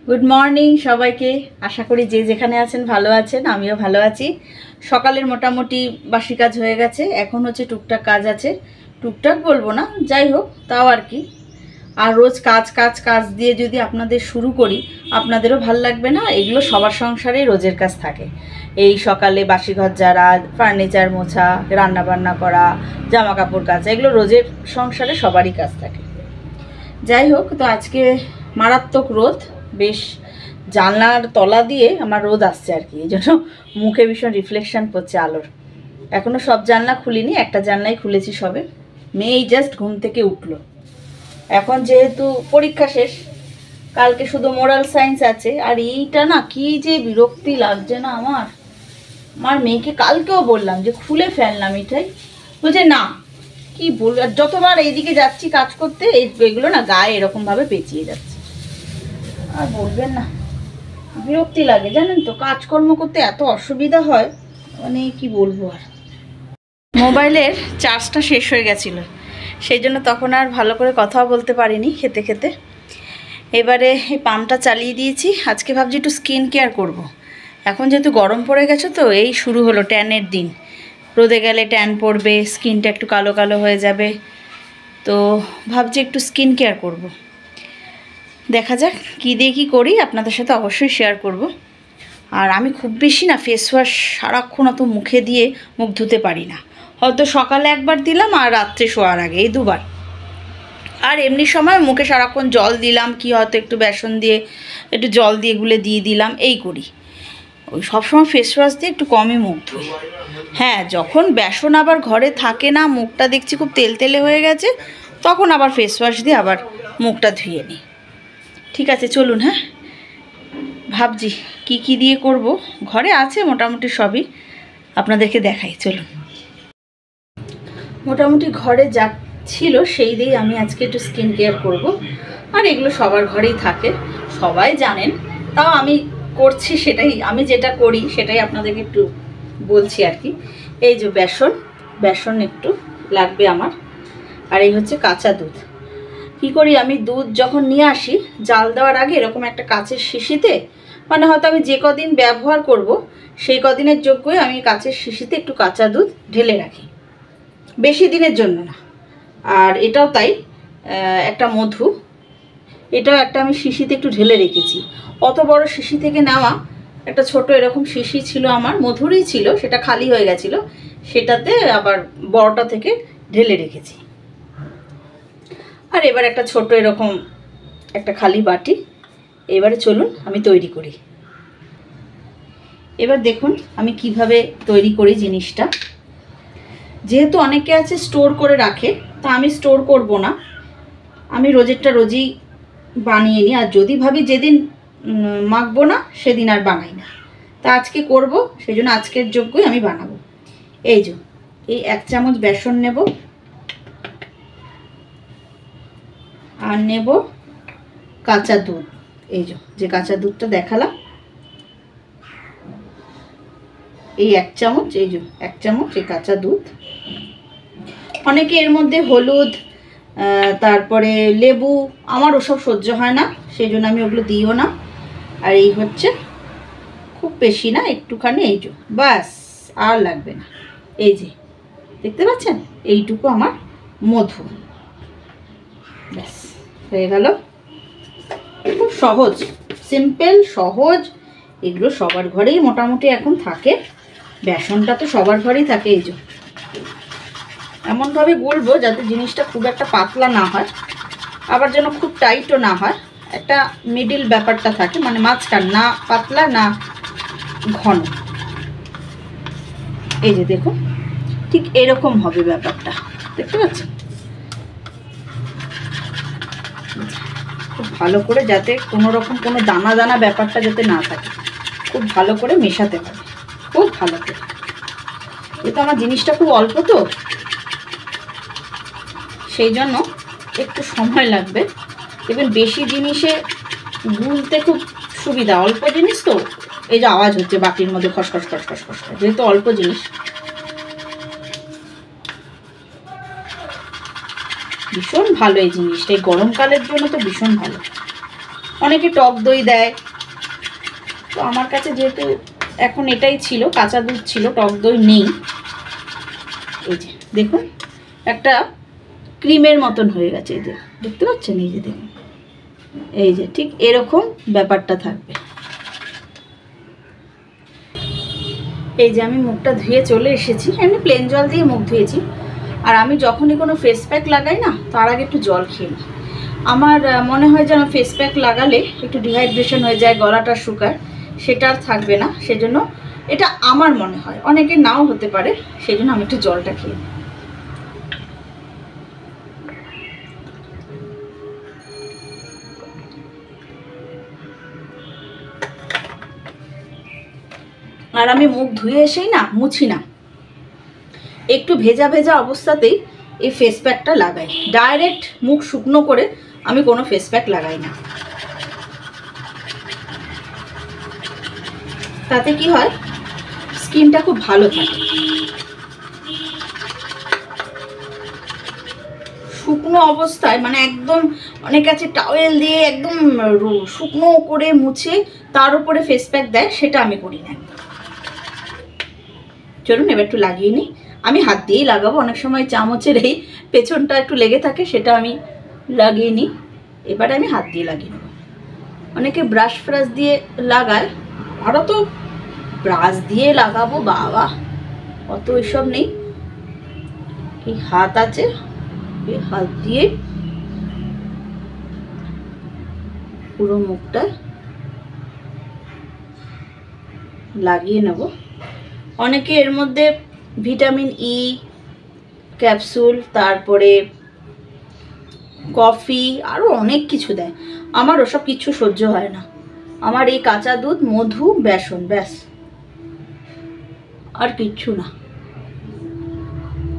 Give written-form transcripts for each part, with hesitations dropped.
Good morning সবাইকে। আশা করি যে যেখানে আছেন ভালো আছেন, আমিও ভালো আছি। সকালের মোটামুটি বাসি কাজ হয়ে গেছে, এখন হচ্ছে টুকটাক কাজ আছে। টুকটাক বলবো না, যাই হোক তাও আর কি। আর রোজ কাজ কাজ কাজ দিয়ে যদি আপনাদের শুরু করি, আপনাদেরও ভাল লাগবে না। এগুলো সবার সংসারে রোজের কাজ থাকে। এই সকালে বাসি ঘর ঝাড়া, ফার্নিচার মোছা, রান্নাবান্না করা, জামা কাপড় কাচা, এগুলো রোজের সংসারে সবারই কাজ থাকে। যাই হোক, তো আজকে মারাত্মক রোদ, বেশ জানলার তলা দিয়ে আমার রোদ আসছে আর কি, এই জন্য মুখে ভীষণ রিফ্লেকশন পড়ছে আলোর। এখনও সব জানলা খুলিনি, একটা জানলাই খুলেছি সবে। মেয়েই জাস্ট ঘুম থেকে উঠলো। এখন যেহেতু পরীক্ষা শেষ, কালকে শুধু মোরাল সায়েন্স আছে। আর এইটা না কি যে বিরক্তি লাগছে না আমার মেয়েকে কালকেও বললাম যে খুলে ফেললাম এটাই, বলছে না। কি বল, যতবার এইদিকে যাচ্ছি কাজ করতে এগুলো না গায়ে এরকমভাবে পেঁচিয়ে যাচ্ছে। আর বলবেন না, বিরক্তি লাগে জানেন তো, কাজকর্ম করতে এত অসুবিধা হয়, মানে কি বলবো। আর মোবাইলের চার্জটা শেষ হয়ে গেছিলো, সেই জন্য তখন আর ভালো করে কথাও বলতে পারিনি খেতে খেতে। এবারে এই পাম্পটা চালিয়ে দিয়েছি। আজকে ভাবছি একটু স্কিন কেয়ার করব। এখন যেহেতু গরম পড়ে গেছে, তো এই শুরু হলো ট্যানের দিন। রোদে গেলে ট্যান পড়বে, স্কিনটা একটু কালো কালো হয়ে যাবে। তো ভাবছি একটু স্কিন কেয়ার করব। দেখা যাক কী দিয়ে কী করি, আপনাদের সাথে অবশ্যই শেয়ার করব। আর আমি খুব বেশি না ফেস ওয়াশ সারাক্ষণ অত মুখে দিয়ে মুখ ধুতে পারি না। হয়তো সকালে একবার দিলাম আর রাত্রে শোয়ার আগে, এই দুবার। আর এমনি সময় মুখে সারাক্ষণ জল দিলাম, কি হয়তো একটু বেসন দিয়ে একটু জল দিয়ে গুলে দিয়ে দিলাম, এই করি। ওই সবসময় ফেস ওয়াশ দিয়ে একটু কমই মুখ ধুই। হ্যাঁ, যখন বেসন আবার ঘরে থাকে না, মুখটা দেখছি খুব তেলতেলে হয়ে গেছে, তখন আবার ফেস ওয়াশ দিয়ে আবার মুখটা ধুয়ে নিই। ঠিক আছে, চলুন। হ্যাঁ, ভাবছি কি কি দিয়ে করব, ঘরে আছে মোটামুটি সবই, আপনাদেরকে দেখাই চলুন। মোটামুটি ঘরে যা ছিল সেই দিয়েই আমি আজকে একটু স্কিন কেয়ার করব। আর এগুলো সবার ঘরেই থাকে, সবাই জানেন, তাও আমি করছি। সেটাই, আমি যেটা করি সেটাই আপনাদেরকে একটু বলছি আর কি। এই যে বেসন একটু লাগবে আমার। আর এই হচ্ছে কাঁচা দুধ। কি করি আমি, দুধ যখন নিয়ে আসি জাল দেওয়ার আগে এরকম একটা কাচের শিশিতে, মানে হয়তো আমি যে কদিন ব্যবহার করব সেই কদিনের যোগ্যই আমি কাচের শিশিতে একটু কাঁচা দুধ ঢেলে রাখি, বেশি দিনের জন্য না। আর এটাও তাই, একটা মধু, এটাও একটা আমি শিশিতে একটু ঢেলে রেখেছি। অত বড় শিশি থেকে নেওয়া, একটা ছোট এরকম শিশি ছিল আমার, মধুরই ছিল, সেটা খালি হয়ে গেছিল, সেটাতে আবার বড়টা থেকে ঢেলে রেখেছি। আর এবার একটা ছোট এরকম একটা খালি বাটি। এবারে চলুন আমি তৈরি করি। এবার দেখুন আমি কিভাবে তৈরি করি জিনিসটা। যেহেতু অনেকে আছে স্টোর করে রাখে, তা আমি স্টোর করব না, আমি রোজেরটা রোজই বানিয়ে নিই। আর যদি ভাবি যেদিন মাখবো না সেদিন আর বানাই না, তা আজকে করব, সেই জন্য আজকের যোগ্যই আমি বানাবো। এই যে এই 1 চামচ বেসন নেব, আর নেব কাঁচা দুধ। এই যে কাঁচা দুধটা দেখালাম, এই 1 চামচ, এই যে 1 চামচ এই কাঁচা দুধ। অনেকে এর মধ্যে হলুদ, তারপরে লেবু, আমার ওসব সহ্য হয় না, সেই জন্য আমি ওগুলো দিইও না। আর এই হচ্ছে, খুব বেশি না, একটুখানি, এই যে বাস, আর লাগবে না। এই যে দেখতে পাচ্ছেন, এইটুকু আমার মধু, ব্যাস হয়ে গেল। খুব সহজ, সিম্পল, সহজ। এগুলো সবার ঘরেই মোটামুটি এখন থাকে, বেসনটা তো সবার ঘরেই থাকে। এই যে এমনভাবে গুলবো যাতে জিনিসটা খুব একটা পাতলা না হয়, আবার যেন খুব টাইটও না হয়, একটা মিডিল ব্যাপারটা থাকে, মানে মাঝখান, না পাতলা না ঘন। এই যে দেখুন, ঠিক এরকম হবে ব্যাপারটা, দেখতে পাচ্ছেন। খুব ভালো করে, যাতে কোনো রকম কোনো দানা দানা ব্যাপারটা যাতে না থাকে, খুব ভালো করে মেশাতে হবে, খুব ভালো করে। যেহেতু আমার জিনিসটা খুব অল্প, তো সেই জন্য একটু সময় লাগবে। এবার বেশি জিনিসে গুলতে খুব সুবিধা, অল্প জিনিস তো। এই যে আওয়াজ হচ্ছে বাটির মধ্যে খসখস খসখস খসখস, যেহেতু অল্প জিনিস। ভীষণ ভালো এই জিনিসটা, এই গরমকালের জন্য তো ভীষণ ভালো। অনেকে টক দই দেয়, তো আমার কাছে যেহেতু এখন এটাই ছিল, কাঁচা দুধ ছিল, টক দই নেই। এই যে দেখুন একটা ক্রিমের মতন হয়ে গেছে, এই যে দেখতে পাচ্ছেন, এই যে দেখুন, এই যে ঠিক এরকম ব্যাপারটা থাকবে। এই যে আমি মুখটা ধুয়ে চলে এসেছি, এমনি প্লেন জল দিয়ে মুখ ধুয়েছি। আর আমি যখনই কোনো ফেস প্যাক লাগাই না, তার আগে একটু জল খেয়ে নিই। আমার মনে হয় যেন ফেস প্যাক লাগালে একটু ডিহাইড্রেশন হয়ে যায়, গলাটা শুকায়, সেটা আর থাকবে না। সেজন্য এটা আমার মনে হয়, অনেকে নাও হতে পারে, সেই জন্য আমি একটু জলটা খেয়ে নিই। আর আমি মুখ ধুয়ে এসেই না মুছি না, একটু ভেজা ভেজা অবস্থাতেই এই ফেস প্যাকটা লাগাই। ডাইরেক্ট মুখ শুকনো করে আমি কোনো ফেস প্যাক লাগাই না। তাতে কি হয়, স্কিনটা খুব ভালো থাকে। শুকনো অবস্থায় মানে একদম, অনেক আছে টাওয়েল দিয়ে একদম শুকনো করে মুছে তার উপরে ফেস প্যাক দেয়, সেটা আমি করি না। চলুন এবার একটু লাগিয়ে নিই। আমি হাত দিয়েই লাগাবো, অনেক সময় চামচের এই পেছনটা একটু লেগে থাকে, সেটা আমি লাগিয়ে নিই। এবারে আমি হাত দিয়ে লাগিয়ে নেব। অনেকে ব্রাশ ফ্রাশ দিয়ে লাগায়, আরও তো ব্রাশ দিয়ে লাগাবো, বাবা অত ওইসব নেই। এই হাত আছে, এই হাত দিয়ে পুরো মুখটা লাগিয়ে নেব। অনেকে এর মধ্যে ভিটামিন ই ক্যাপসুল, তারপরে কফি, আরও অনেক কিছু দেয়। আমার ওসব কিছু সহ্য হয় না। আমার এই কাঁচা দুধ, মধু, বেসন, ব্যাস, আর কিচ্ছু না।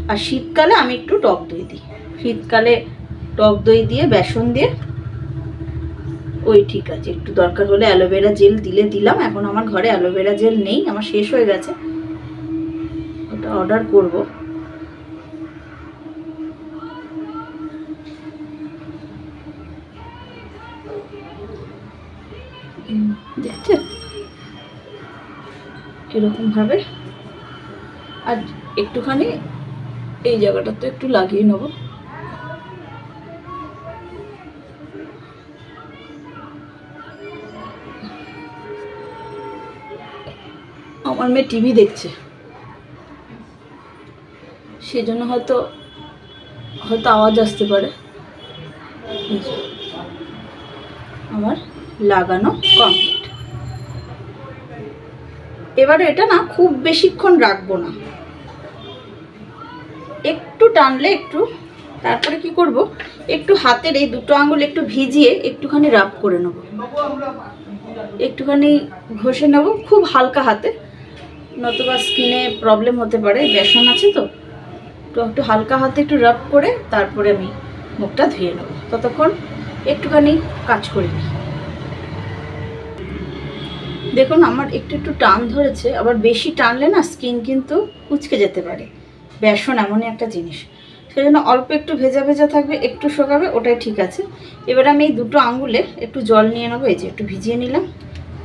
আর শীতকালে আমি একটু টক দই দিই, শীতকালে টক দই দিয়ে বেসন দিয়ে, ওই ঠিক আছে। একটু দরকার হলে অ্যালোভেরা জেল দিলে দিলাম। এখন আমার ঘরে অ্যালোভেরা জেল নেই, আমার শেষ হয়ে গেছে, ওটা অর্ডার করব। দেখছেন এরকম ভাবে। আর একটুখানি এই জায়গাটা তো একটু লাগিয়ে নেব। আমার মেয়ে টিভি দেখছে, সেজন্য হয়তো আওয়াজ আসতে পারে। আমার লাগানো কমপ্লিট। এবারে এটা না খুব বেশিক্ষণ রাখবো না, একটু টানলে একটু, তারপরে কি করব, একটু হাতের এই দুটো আঙুল একটু ভিজিয়ে একটুখানি রাব করে নেব, একটুখানি ঘষে নেব খুব হালকা হাতে, নতুবা স্কিনে প্রবলেম হতে পারে। বেসন আছে তো, একটু হালকা হাতে একটু রাব করে তারপরে আমি মুখটা ধুয়ে নেব। ততক্ষণ একটুখানি কাজ করে নিই। দেখুন আমার একটু একটু টান ধরেছে, আবার বেশি টানলে না স্কিন কিন্তু কুচকে যেতে পারে। বেসন এমনই একটা জিনিস, সেজন্য অল্প একটু ভেজা ভেজা থাকবে, একটু শোকাবে, ওটাই ঠিক আছে। এবার আমি এই দুটো আঙুলে একটু জল নিয়ে নেবো, এই যে একটু ভিজিয়ে নিলাম,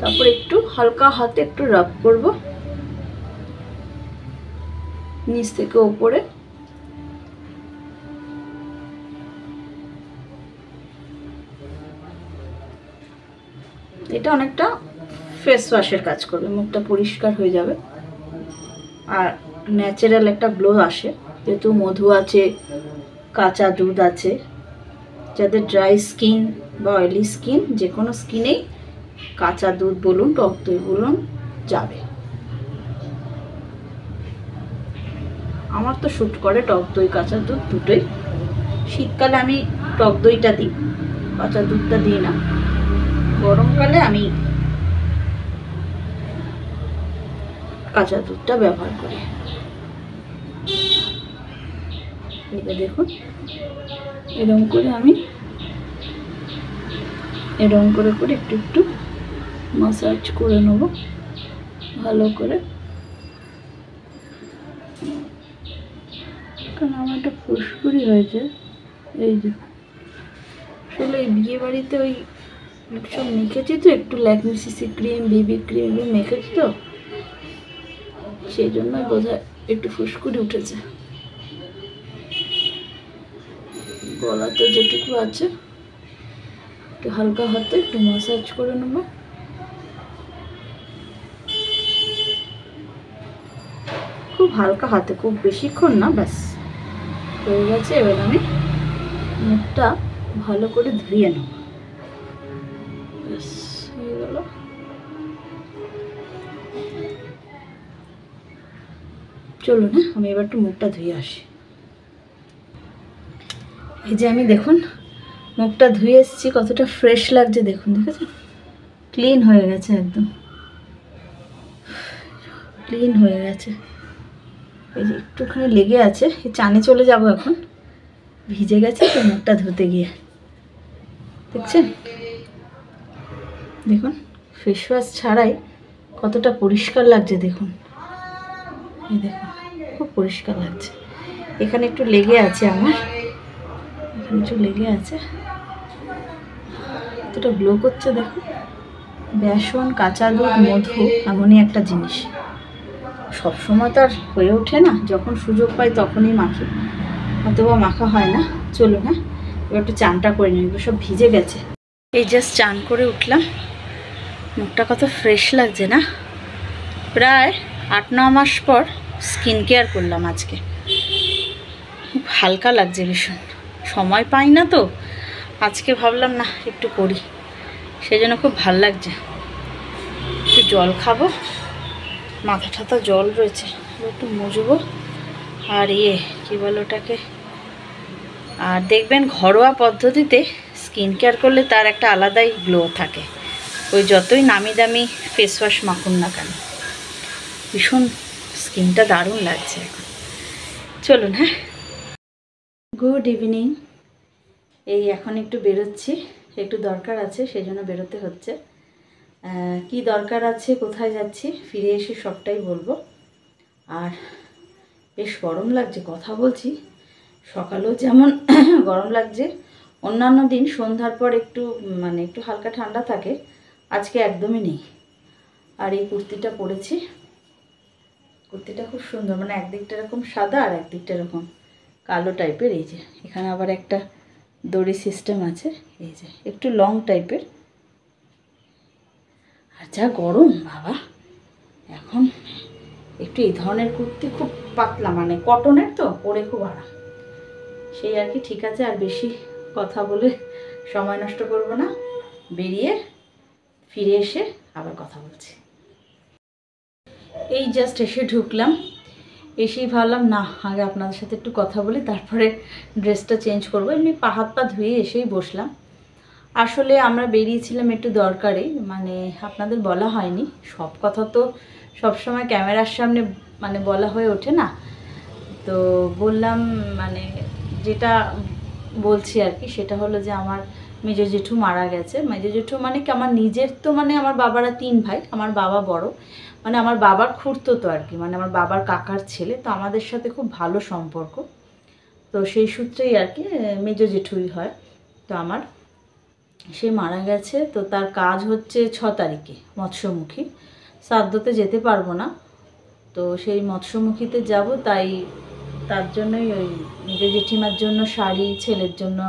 তারপর একটু হালকা হাতে একটু রাব করব নিচ থেকে ওপরে। এটা অনেকটা ফেস ওয়াশের কাজ করবে, মুখটা পরিষ্কার হয়ে যাবে আর ন্যাচারাল একটা গ্লো আসে। যেহেতু মধু আছে, কাঁচা দুধ আছে, যাদের ড্রাই স্কিন বা অয়েলি স্কিন, যে কোনো স্কিনেই কাঁচা দুধ বলুন, টক দই বলুন, যাবে। আমার তো শ্যুট করে টক দই কাঁচা দুধ দুটোই। শীতকালে আমি টক দইটা দিই, কাঁচা দুধটা দিই না। গরমকালে আমি কাঁচা দুধটা ব্যবহার করি। এটা দেখুন এরকম করে আমি এরকম করে করে একটু একটু মাসাজ করে নেব ভালো করে, কারণ আমার একটা ফুসকুড়ি হয়েছে। এই যে আসলে এই বিয়ে বাড়িতে ওই সব মেখেছি তো, একটু ল্যাকমি সিসি ক্রিম, বিবি ক্রিম এগুলো মেখেছি তো, সেই জন্য বোধহয় একটু ফুসকুড়ি উঠেছে। গলাতে যেটুকু আছে একটু হালকা হাতে একটু ম্যাসাজ করে নেব। খুব হালকা হাতে, খুব বেশিক্ষণ না, ব্যাস হয়ে গেছে। এবার আমি মুখটা ভালো করে ধুয়ে নেব। ব্যাস হয়ে গেল। চলুন না, আমি এবার একটু মুখটা ধুয়ে আসি। এই যে আমি দেখুন মুখটা ধুয়ে এসেছি, কতটা ফ্রেশ লাগছে দেখুন, দেখেছেন? ক্লিন হয়ে গেছে, একদম ক্লিন হয়ে গেছে। এই যে একটুখানি লেগে আছে, এই চানে চলে যাব এখন, ভিজে গেছে তো মুখটা ধুতে গিয়ে। দেখছেন, দেখুন ফেস ওয়াশ ছাড়াই কতটা পরিষ্কার লাগছে দেখুন। এই দেখুন খুব পরিষ্কার লাগছে। এখানে একটু লেগে আছে, আমার এখানে একটু লেগে আছে, কতটা গ্লো করছে দেখুন। বেসন, কাঁচা দুধ, মধু এমনই একটা জিনিস, সবসময় তো আর হয়ে ওঠে না, যখন সুযোগ পাই তখনই মাখি, অথবা মাখা হয় না। চলো না, এবার একটু চানটা করে নিই, এগুলো সব ভিজে গেছে। এই জাস্ট চান করে উঠলাম, মুখটা কত ফ্রেশ লাগছে না। প্রায় 8-9 মাস পর স্কিন কেয়ার করলাম আজকে, খুব হালকা লাগছে ভীষণ। সময় পাই না তো, আজকে ভাবলাম না একটু করি, সেই জন্য খুব ভাল লাগছে। একটু জল খাবো, মাথা ঠাথা জল রয়েছে, একটু মুজবো। আর কী বলো ওটাকে, আর দেখবেন ঘরোয়া পদ্ধতিতে স্কিন কেয়ার করলে তার একটা আলাদাই গ্লো থাকে, ওই যতই নামি দামি ফেস ওয়াশ মাখুন না কেন, ভীষণ স্কিনটা দারুণ লাগছে এখন। চলুন, হ্যাঁ, গুড ইভিনিং। এই এখন একটু বেরোচ্ছি, একটু দরকার আছে, সেই জন্য বেরোতে হচ্ছে। কি দরকার আছে, কোথায় যাচ্ছি, ফিরে এসে সবটাই বলবো। আর বেশ গরম লাগছে, কথা বলছি সকালেও যেমন গরম লাগছে, অন্যান্য দিন সন্ধ্যার পর একটু একটু হালকা ঠান্ডা থাকে, আজকে একদমই নেই। আর এই কুর্তিটা পরেছি, কুর্তিটা খুব সুন্দর, একদিকটা এরকম সাদা আর একদিকটা এরকম কালো টাইপের। এই যে এখানে আবার একটা দড়ি সিস্টেম আছে, এই যে একটু লং টাইপের। আর যা গরম বাবা, এখন একটু এই ধরনের কুর্তি খুব পাতলা, কটনের তো, পরে খুব আরাম, সেই আর কি। ঠিক আছে, আর বেশি কথা বলে সময় নষ্ট করব না, বেরিয়ে ফিরে এসে আবার কথা বলছি। এই জাস্ট এসে ঢুকলাম, এসেই ভাবলাম না আগে আপনাদের সাথে একটু কথা বলি, তারপরে ড্রেসটা চেঞ্জ করবো। এমনি হাত পা ধুয়ে এসেই বসলাম। আসলে আমরা বেরিয়েছিলাম একটু দরকারে, আপনাদের বলা হয়নি, সব কথা তো সবসময় ক্যামেরার সামনে বলা হয়ে ওঠে না, তো বললাম, যেটা বলছি আর কি, সেটা হলো যে আমার মেজো জেঠু মারা গেছে। মেজো জেঠু কি আমার নিজের তো, আমার বাবারা 3 ভাই, আমার বাবা বড়, আমার বাবার খুড়তো আর কি, আমার বাবার কাকার ছেলে, তো আমাদের সাথে খুব ভালো সম্পর্ক, তো সেই সূত্রেই আর কি মেজো জেঠুই হয়। তো আমার সে মারা গেছে, তো তার কাজ হচ্ছে 6 তারিখে মৎস্যমুখী, শ্রাদ্ধতে যেতে পারবো না, তো সেই মৎস্যমুখীতে যাব, তাই তার জন্যই ওই মেজো জেঠিমার জন্য শাড়ি, ছেলের জন্য,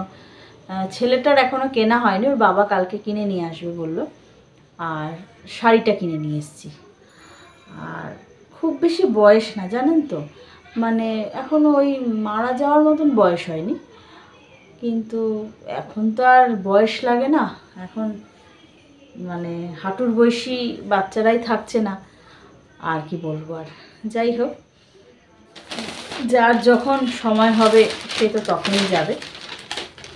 ছেলেটার এখনও কেনা হয়নি, ওর বাবা কালকে কিনে নিয়ে আসবে বললো, আর শাড়িটা কিনে নিয়ে এসেছি। আর খুব বেশি বয়স না জানেন তো, এখনও ওই মারা যাওয়ার মতন বয়স হয়নি, কিন্তু এখন তো আর বয়স লাগে না, এখন হাঁটুর বয়সী বাচ্চারাই থাকছে না, আর কি বলবো। আর যাই হোক, যার যখন সময় হবে সে তো তখনই যাবে।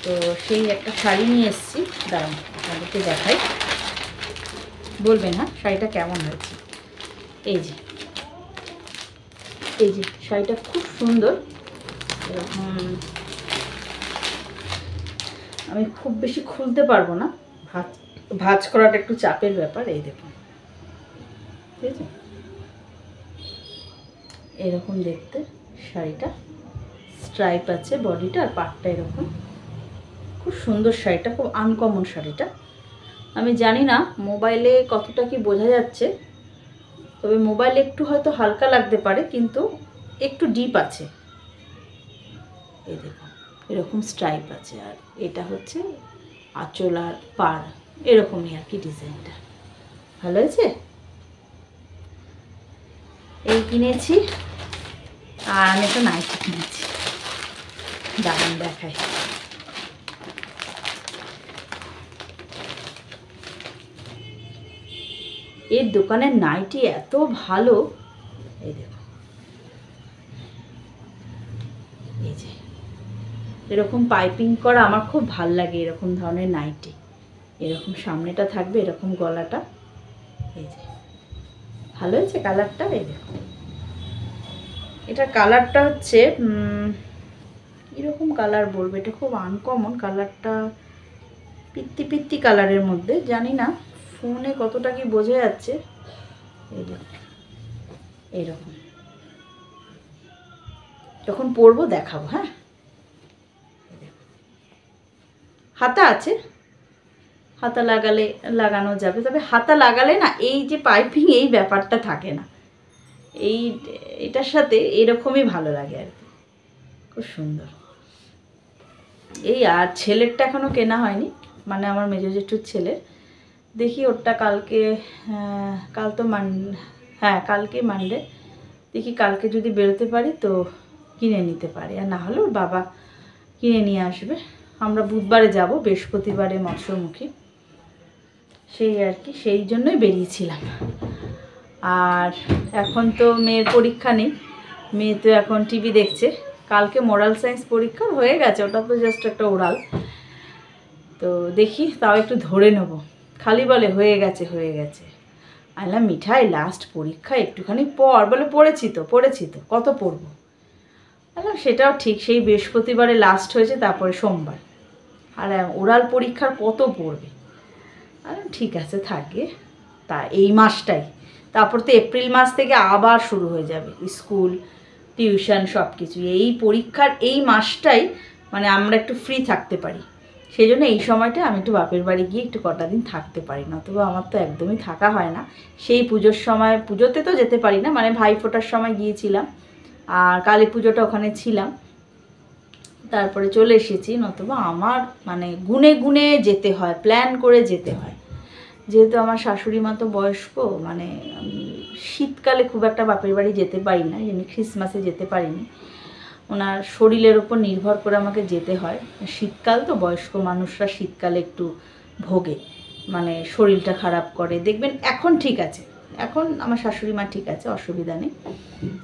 তো সেই একটা শাড়ি নিয়ে এসেছি, দাঁড়ান আপনাদেরকে দেখাই, বলবেন হ্যাঁ শাড়িটা কেমন হয়েছে। এই যে শাড়িটা খুব সুন্দর, এরকম আমি খুব বেশি খুলতে পারবো না, ভাঁজ করাটা একটু চাপের ব্যাপার। এই দেখুন, ঠিক আছে, এরকম দেখতে শাড়িটা, স্ট্রাইপ আছে বডিটা, আর পাটটা এরকম, খুব সুন্দর শাড়িটা, খুব আনকমন শাড়িটা। আমি জানি না মোবাইলে কতটা কি বোঝা যাচ্ছে, তবে মোবাইলে একটু হয়তো হালকা লাগতে পারে, কিন্তু একটু ডিপ আছে। এই দেখুন এরকম স্ট্রাইপ আছে, আর এটা হচ্ছে আঁচল আর পাড়, এরকমই আর কি ডিজাইনটা। ভালো হয়েছে। এই কিনেছি, আর আমি একটা নাইটি কিনেছি, দারুণ দেখায়। এর দোকানের নাইটি এত ভালো, এই দেখো, এই যে এরকম পাইপিং করা আমার খুব ভাল লাগে। এরকম ধরনের নাইটি, এরকম সামনেটা থাকবে, এরকম গলাটা, এই যে ভালো হয়েছে কালারটা। এই দেখো এটার কালারটা হচ্ছে এরকম কালার বলবো, এটা খুব আনকমন কালারটা, পিত্তি পিত্তি কালারের মধ্যে, জানি না ফোনে কতটা কি বোঝা যাচ্ছে। এই দেখো এইরকম, যখন পরবো দেখাবো। হ্যাঁ, হাতা আছে, হাতা লাগালে লাগানো যাবে, তবে হাতা লাগালে না এই যে পাইপিং এই ব্যাপারটা থাকে না। এটার সাথে এরকমই ভালো লাগে আর কি, খুব সুন্দর। এই আর ছেলেরটা এখনও কেনা হয়নি, মানে আমার মেজো জেঠুর ছেলের, দেখি ওরটা কালকে, কাল তো হ্যাঁ কালকে মানডে, দেখি কালকে যদি বেরোতে পারি তো কিনে নিতে পারি, আর না হলে ওর বাবা কিনে নিয়ে আসবে। আমরা বুধবারে যাব, বৃহস্পতিবারে মৎস্যমুখী, সেই আর কি, সেই জন্যই বেরিয়েছিলাম। আর এখন তো মেয়ের পরীক্ষা নেই, মেয়ে তো এখন টিভি দেখছে। কালকে মোরাল সায়েন্স পরীক্ষা হয়ে গেছে, ওটা তো জাস্ট একটা ওরাল, তো দেখি তাও একটু ধরে নেব। খালি বলে হয়ে গেছে হয়ে গেছে, আইলাম মিঠাই লাস্ট পরীক্ষা একটুখানি পর, বলে পড়েছি তো কত পড়বো। আইলাম সেটাও ঠিক, সেই বৃহস্পতিবারে লাস্ট হয়েছে, তারপরে সোমবার, আর ওরাল পরীক্ষার কত পড়বে। আর ঠিক আছে থাকে, তা এই মাসটাই, তারপর তো এপ্রিল মাস থেকে আবার শুরু হয়ে যাবে স্কুল, টিউশন, সব কিছু। এই পরীক্ষার এই মাসটাই মানে আমরা একটু ফ্রি থাকতে পারি, সেই জন্য এই সময়টা আমি একটু বাপের বাড়ি গিয়ে একটু কটা দিন থাকতে পারি, না তবে আমার তো একদমই থাকা হয় না। সেই পুজোর সময়, পুজোতে তো যেতে পারি না, মানে ভাই ফোটার সময় গিয়েছিলাম, আর কালী পুজোটা ওখানে ছিলাম, তারপরে চলে এসেছি। নতুবা আমার মানে গুনে গুনে যেতে হয়, প্ল্যান করে যেতে হয়, যেহেতু আমার শাশুড়ি মা তো বয়স্ক, মানে শীতকালে খুব একটা বাপের বাড়ি যেতে পারি না, যেমনি ক্রিসমাসে যেতে পারিনি, ওনার শরীরের ওপর নির্ভর করে আমাকে যেতে হয়। শীতকাল তো বয়স্ক মানুষরা শীতকালে একটু ভোগে, মানে শরীরটা খারাপ করে। দেখবেন এখন ঠিক আছে, এখন আমার শাশুড়ি মা ঠিক আছে, অসুবিধা নেই,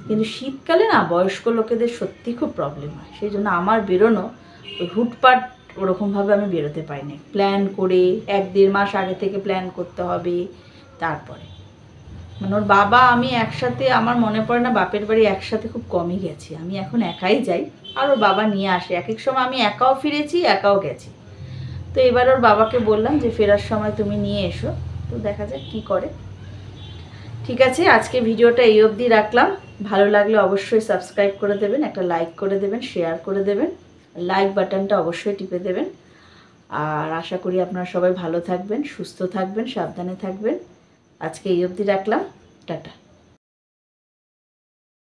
কিন্তু শীতকালে না বয়স্ক লোকেদের সত্যি খুব প্রবলেম হয়। সেই জন্য আমার বেরোনো ওই হুটপাট ওরকমভাবে আমি বেরোতে পারি না, প্ল্যান করে 1-1.5 মাস আগে থেকে প্ল্যান করতে হবে। তারপরে মানে ওর বাবা আমি একসাথে, আমার মনে পড়ে না বাপের বাড়ি একসাথে খুব কমই গেছি, আমি এখন একাই যাই, আর ওর বাবা নিয়ে আসে। এক এক সময় আমি একাও ফিরেছি, একাও গেছি। তো এবার ওর বাবাকে বললাম যে ফেরার সময় তুমি নিয়ে এসো, তো দেখা যাক কী করে। ঠিক আছে, আজকে ভিডিওটা এই অবধি রাখলাম। ভালো লাগলে অবশ্যই সাবস্ক্রাইব করে দেবেন, একটা লাইক করে দেবেন, শেয়ার করে দেবেন, লাইক বাটনটা অবশ্যই টিপে দেবেন। আর আশা করি আপনারা সবাই ভালো থাকবেন, সুস্থ থাকবেন, সাবধানে থাকবেন। আজকে এই অবধি রাখলাম, টাটা।